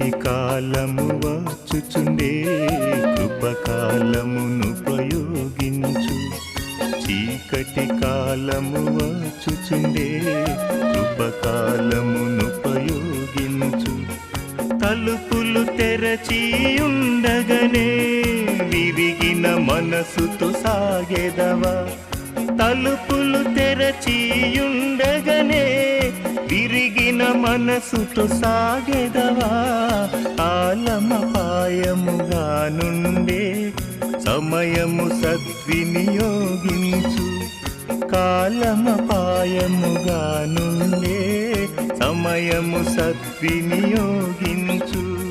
చీకటి కాలము వచ్చుచుండే కృపకాలమునుపయోగించు. చీకటి కాలము వచ్చుచుండే కృపకాలమునుపయోగించు. తలుపులు తెరచి ఉండగనే విరిగిన మనసుతో సాగెదవా. తలుపులు తెరచి ఉండగనే విరిగిన మనసుతో సాగెదవా. కాలమపాయముగా నుండే సమయము సద్వినియోగించు. కాలమపాయముగా నుండే సమయము సద్వినియోగించు.